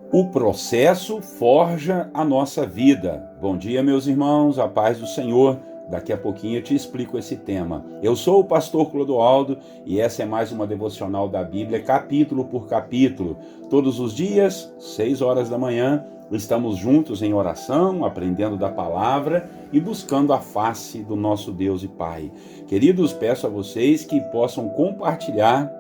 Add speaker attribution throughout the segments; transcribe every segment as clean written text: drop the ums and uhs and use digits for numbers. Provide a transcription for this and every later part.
Speaker 1: O processo forja a nossa vida. Bom dia, meus irmãos, a paz do Senhor. Daqui a pouquinho eu te explico esse tema. Eu sou o pastor Clodoaldo e essa é mais uma devocional da Bíblia, capítulo por capítulo. Todos os dias, 6 horas da manhã, estamos juntos em oração, aprendendo da palavra e buscando a face do nosso Deus e Pai. Queridos, peço a vocês que possam compartilhar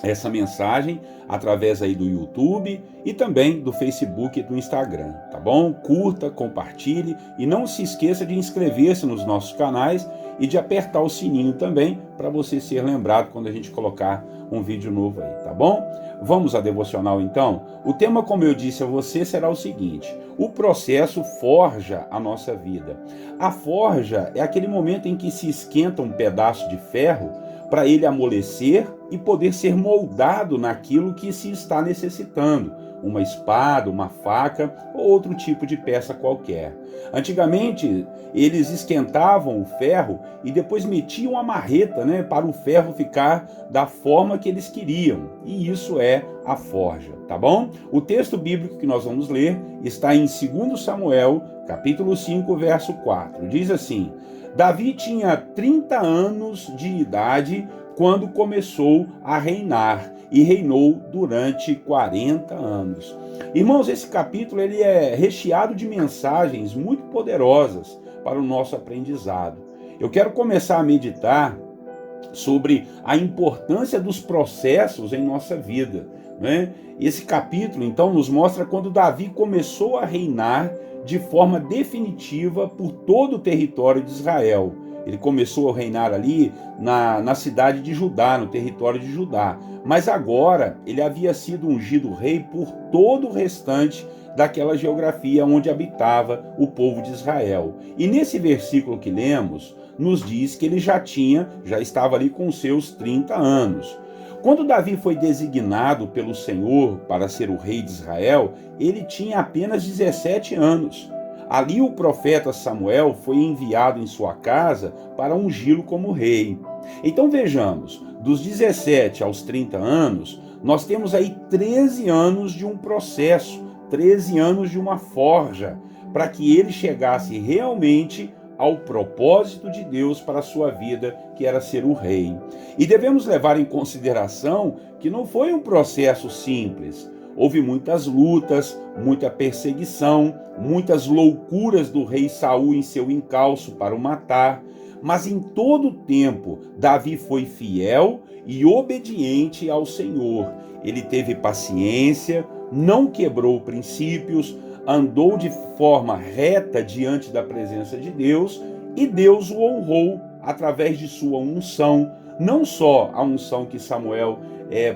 Speaker 1: essa mensagem através aí do YouTube e também do Facebook e do Instagram, tá bom? Curta, compartilhe e não se esqueça de inscrever-se nos nossos canais e de apertar o sininho também para você ser lembrado quando a gente colocar um vídeo novo aí, tá bom? Vamos à devocional então? O tema, como eu disse a você, será o seguinte: o processo forja a nossa vida. A forja é aquele momento em que se esquenta um pedaço de ferro para ele amolecer e poder ser moldado naquilo que se está necessitando, uma espada, uma faca ou outro tipo de peça qualquer. Antigamente, eles esquentavam o ferro e depois metiam a marreta, para o ferro ficar da forma que eles queriam. E isso é a forja, tá bom? O texto bíblico que nós vamos ler está em 2 Samuel, capítulo 5, verso 4. Diz assim: Davi tinha 30 anos de idade quando começou a reinar e reinou durante 40 anos. Irmãos, esse capítulo ele é recheado de mensagens muito poderosas para o nosso aprendizado. Eu quero começar a meditar sobre a importância dos processos em nossa vida, né? Esse capítulo, então, nos mostra quando Davi começou a reinar de forma definitiva por todo o território de Israel. Ele começou a reinar ali na cidade de Judá, no território de Judá. Mas agora ele havia sido ungido rei por todo o restante daquela geografia onde habitava o povo de Israel. E nesse versículo que lemos, nos diz que ele já estava ali com seus 30 anos. Quando Davi foi designado pelo Senhor para ser o rei de Israel, ele tinha apenas 17 anos. Ali o profeta Samuel foi enviado em sua casa para ungí-lo como rei. Então vejamos, dos 17 aos 30 anos, nós temos aí 13 anos de um processo, 13 anos de uma forja, para que ele chegasse realmente ao propósito de Deus para a sua vida, que era ser o rei. E devemos levar em consideração que não foi um processo simples. Houve muitas lutas, muita perseguição, muitas loucuras do rei Saul em seu encalço para o matar, mas em todo o tempo Davi foi fiel e obediente ao Senhor. Ele teve paciência, não quebrou princípios, andou de forma reta diante da presença de Deus e Deus o honrou através de sua unção, não só a unção que Samuel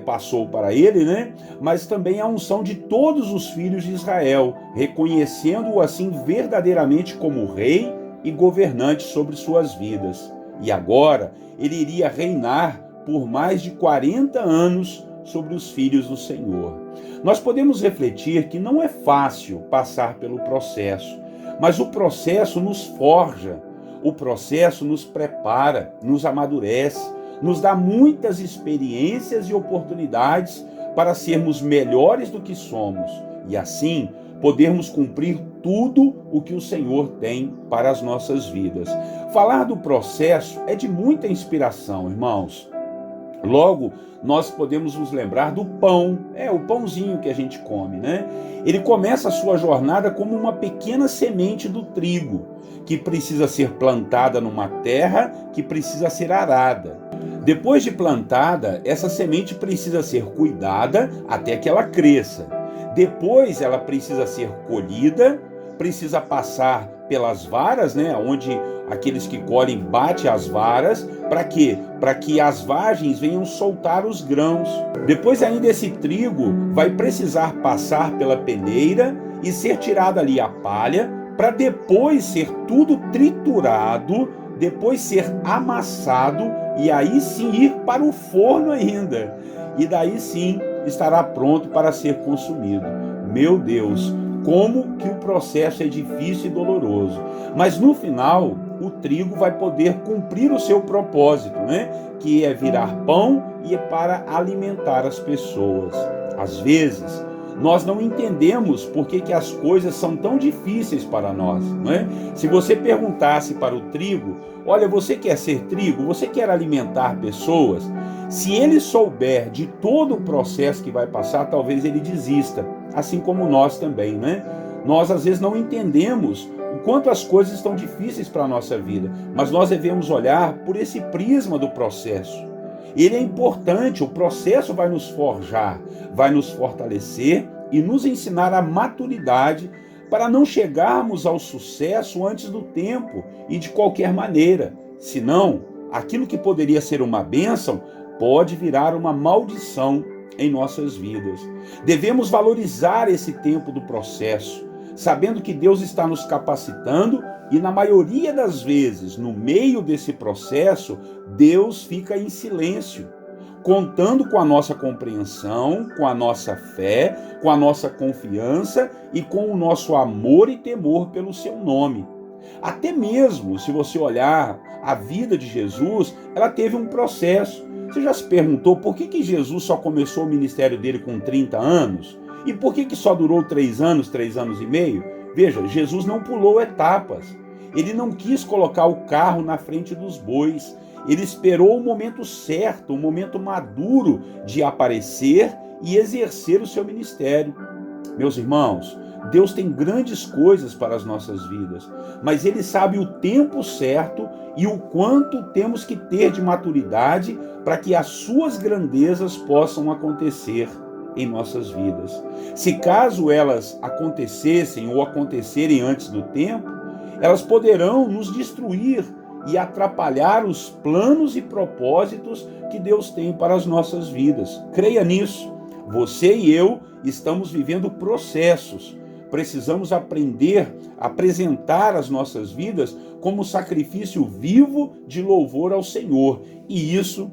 Speaker 1: passou para ele, mas também a unção de todos os filhos de Israel, reconhecendo-o assim verdadeiramente como rei e governante sobre suas vidas. E agora ele iria reinar por mais de 40 anos sobre os filhos do Senhor. Nós podemos refletir que não é fácil passar pelo processo, mas o processo nos forja, o processo nos prepara, nos amadurece, nos dá muitas experiências e oportunidades para sermos melhores do que somos e assim podermos cumprir tudo o que o Senhor tem para as nossas vidas. Falar do processo é de muita inspiração, irmãos. Logo, nós podemos nos lembrar do pão, o pãozinho que a gente come, Ele começa a sua jornada como uma pequena semente do trigo, que precisa ser plantada numa terra que precisa ser arada. Depois de plantada, essa semente precisa ser cuidada até que ela cresça. Depois ela precisa ser colhida, precisa passar pelas varas, onde aqueles que colhem batem as varas, para quê? Para que as vagens venham soltar os grãos. Depois ainda esse trigo vai precisar passar pela peneira e ser tirada ali a palha, para depois ser tudo triturado, depois ser amassado e aí sim ir para o forno ainda. E daí sim estará pronto para ser consumido. Meu Deus, como que o processo é difícil e doloroso. Mas no final, o trigo vai poder cumprir o seu propósito, que é virar pão e é para alimentar as pessoas. Às vezes, nós não entendemos por que as coisas são tão difíceis para nós, não é? Se você perguntasse para o trigo, olha, você quer ser trigo? Você quer alimentar pessoas? Se ele souber de todo o processo que vai passar, talvez ele desista, assim como nós também, né? Nós às vezes não entendemos o quanto as coisas estão difíceis para a nossa vida, mas nós devemos olhar por esse prisma do processo. Ele é importante, o processo vai nos forjar, vai nos fortalecer e nos ensinar a maturidade para não chegarmos ao sucesso antes do tempo e de qualquer maneira. Senão, aquilo que poderia ser uma bênção pode virar uma maldição em nossas vidas. Devemos valorizar esse tempo do processo, sabendo que Deus está nos capacitando e, na maioria das vezes, no meio desse processo, Deus fica em silêncio, contando com a nossa compreensão, com a nossa fé, com a nossa confiança e com o nosso amor e temor pelo seu nome. Até mesmo, se você olhar a vida de Jesus, ela teve um processo. Você já se perguntou por que Jesus só começou o ministério dele com 30 anos? E por que só durou 3 anos, 3 anos e meio? Veja, Jesus não pulou etapas. Ele não quis colocar o carro na frente dos bois. Ele esperou o momento certo, o momento maduro de aparecer e exercer o seu ministério. Meus irmãos, Deus tem grandes coisas para as nossas vidas, mas Ele sabe o tempo certo e o quanto temos que ter de maturidade para que as suas grandezas possam acontecer em nossas vidas. Se caso elas acontecessem ou acontecerem antes do tempo, elas poderão nos destruir e atrapalhar os planos e propósitos que Deus tem para as nossas vidas. Creia nisso. Você e eu estamos vivendo processos. Precisamos aprender a apresentar as nossas vidas como sacrifício vivo de louvor ao Senhor. E isso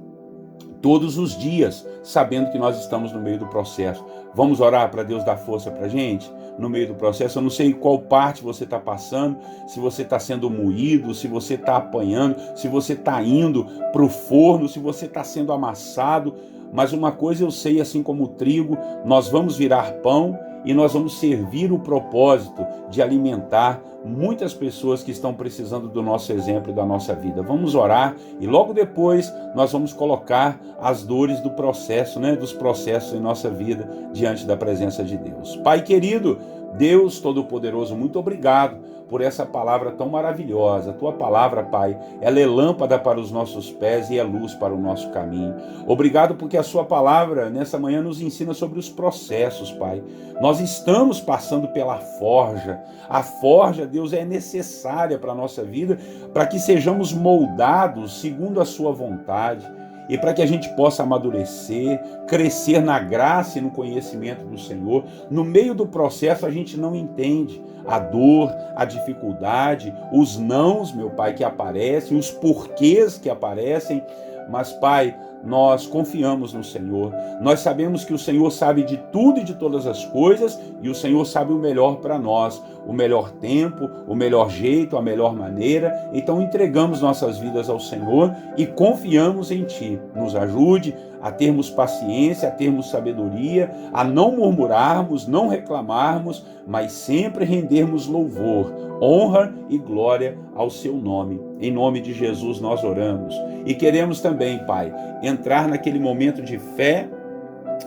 Speaker 1: todos os dias, sabendo que nós estamos no meio do processo. Vamos orar para Deus dar força para a gente no meio do processo. Eu não sei qual parte você está passando, se você está sendo moído, se você está apanhando, se você está indo para o forno, se você está sendo amassado. Mas uma coisa eu sei, assim como o trigo, nós vamos virar pão e nós vamos servir o propósito de alimentar muitas pessoas que estão precisando do nosso exemplo e da nossa vida. Vamos orar e logo depois nós vamos colocar as dores do processo, dos processos em nossa vida diante da presença de Deus. Pai querido, Deus Todo-Poderoso, muito obrigado por essa palavra tão maravilhosa. A tua palavra, Pai, ela é lâmpada para os nossos pés e é luz para o nosso caminho. Obrigado porque a sua palavra nessa manhã nos ensina sobre os processos, Pai. Nós estamos passando pela forja. A forja, Deus, é necessária para a nossa vida, para que sejamos moldados segundo a sua vontade. E para que a gente possa amadurecer, crescer na graça e no conhecimento do Senhor. No meio do processo a gente não entende a dor, a dificuldade, os nãos, meu Pai, que aparecem, os porquês que aparecem, mas, Pai, nós confiamos no Senhor. Nós sabemos que o Senhor sabe de tudo e de todas as coisas e o Senhor sabe o melhor para nós, o melhor tempo, o melhor jeito, a melhor maneira. Então entregamos nossas vidas ao Senhor e confiamos em Ti. Nos ajude a termos paciência, a termos sabedoria, a não murmurarmos, não reclamarmos, mas sempre rendermos louvor, honra e glória ao Seu nome. Em nome de Jesus nós oramos. E queremos também, Pai, entrar naquele momento de fé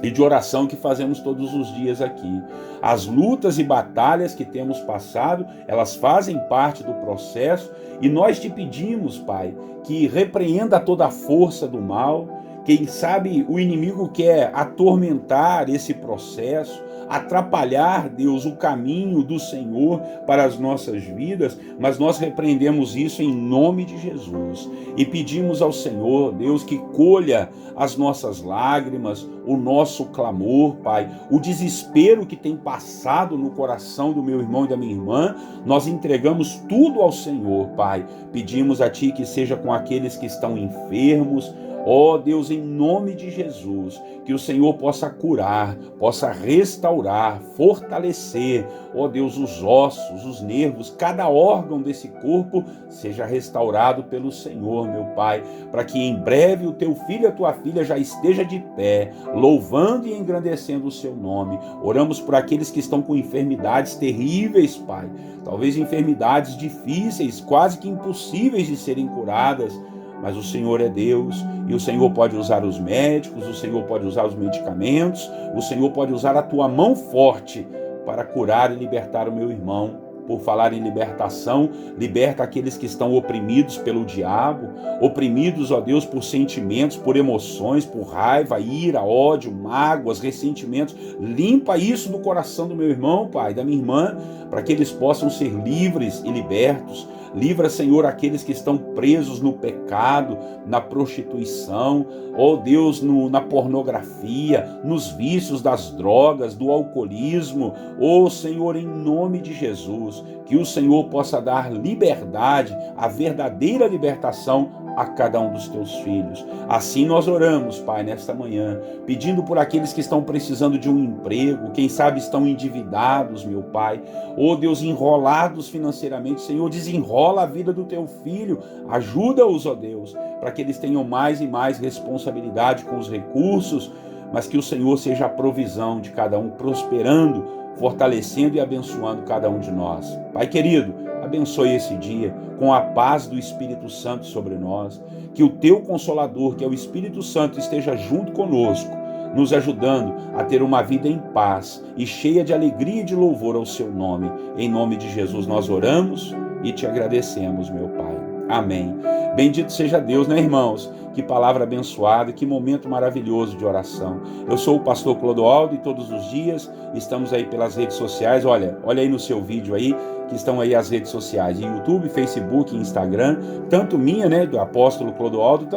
Speaker 1: e de oração que fazemos todos os dias aqui. As lutas e batalhas que temos passado, elas fazem parte do processo e nós te pedimos, Pai, que repreenda toda a força do mal. Quem sabe o inimigo quer atormentar esse processo, atrapalhar, Deus, o caminho do Senhor para as nossas vidas, mas nós repreendemos isso em nome de Jesus e pedimos ao Senhor, Deus, que colha as nossas lágrimas, o nosso clamor, Pai, o desespero que tem passado no coração do meu irmão e da minha irmã. Nós entregamos tudo ao Senhor, Pai. Pedimos a Ti que seja com aqueles que estão enfermos. Ó Deus, em nome de Jesus, que o Senhor possa curar, possa restaurar, fortalecer, ó Deus, os ossos, os nervos, cada órgão desse corpo seja restaurado pelo Senhor, meu Pai, para que em breve o teu filho e a tua filha já esteja de pé, louvando e engrandecendo o seu nome. Oramos por aqueles que estão com enfermidades terríveis, Pai, talvez enfermidades difíceis, quase que impossíveis de serem curadas, mas o Senhor é Deus e o Senhor pode usar os médicos, o Senhor pode usar os medicamentos, o Senhor pode usar a tua mão forte para curar e libertar o meu irmão. Por falar em libertação, liberta aqueles que estão oprimidos pelo diabo, oprimidos, ó Deus, por sentimentos, por emoções, por raiva, ira, ódio, mágoas, ressentimentos. Limpa isso do coração do meu irmão, Pai, da minha irmã, para que eles possam ser livres e libertos. Livra, Senhor, aqueles que estão presos no pecado, na prostituição, ó Deus, na pornografia, nos vícios das drogas, do alcoolismo. Ó Senhor, em nome de Jesus, que o Senhor possa dar liberdade, a verdadeira libertação a cada um dos teus filhos. Assim nós oramos, Pai, nesta manhã, pedindo por aqueles que estão precisando de um emprego, quem sabe estão endividados, meu Pai, ó Deus, enrolados financeiramente. Senhor, desenrola a vida do teu filho, ajuda-os, ó Deus, para que eles tenham mais e mais responsabilidade com os recursos, mas que o Senhor seja a provisão de cada um, prosperando, fortalecendo e abençoando cada um de nós. Pai querido, abençoe esse dia com a paz do Espírito Santo sobre nós, que o teu Consolador, que é o Espírito Santo, esteja junto conosco, nos ajudando a ter uma vida em paz e cheia de alegria e de louvor ao seu nome. Em nome de Jesus nós oramos e te agradecemos, meu Pai. Amém. Bendito seja Deus, né, irmãos? Que palavra abençoada, que momento maravilhoso de oração. Eu sou o pastor Clodoaldo e todos os dias estamos aí pelas redes sociais. Olha aí no seu vídeo aí, que estão aí as redes sociais, YouTube, Facebook, Instagram, tanto minha, né, do apóstolo Clodoaldo,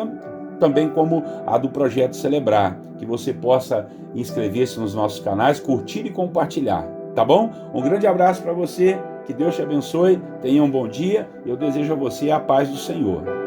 Speaker 1: também como a do Projeto Celebrar, que você possa inscrever-se nos nossos canais, curtir e compartilhar, tá bom? Um grande abraço para você, que Deus te abençoe, tenha um bom dia, e eu desejo a você a paz do Senhor.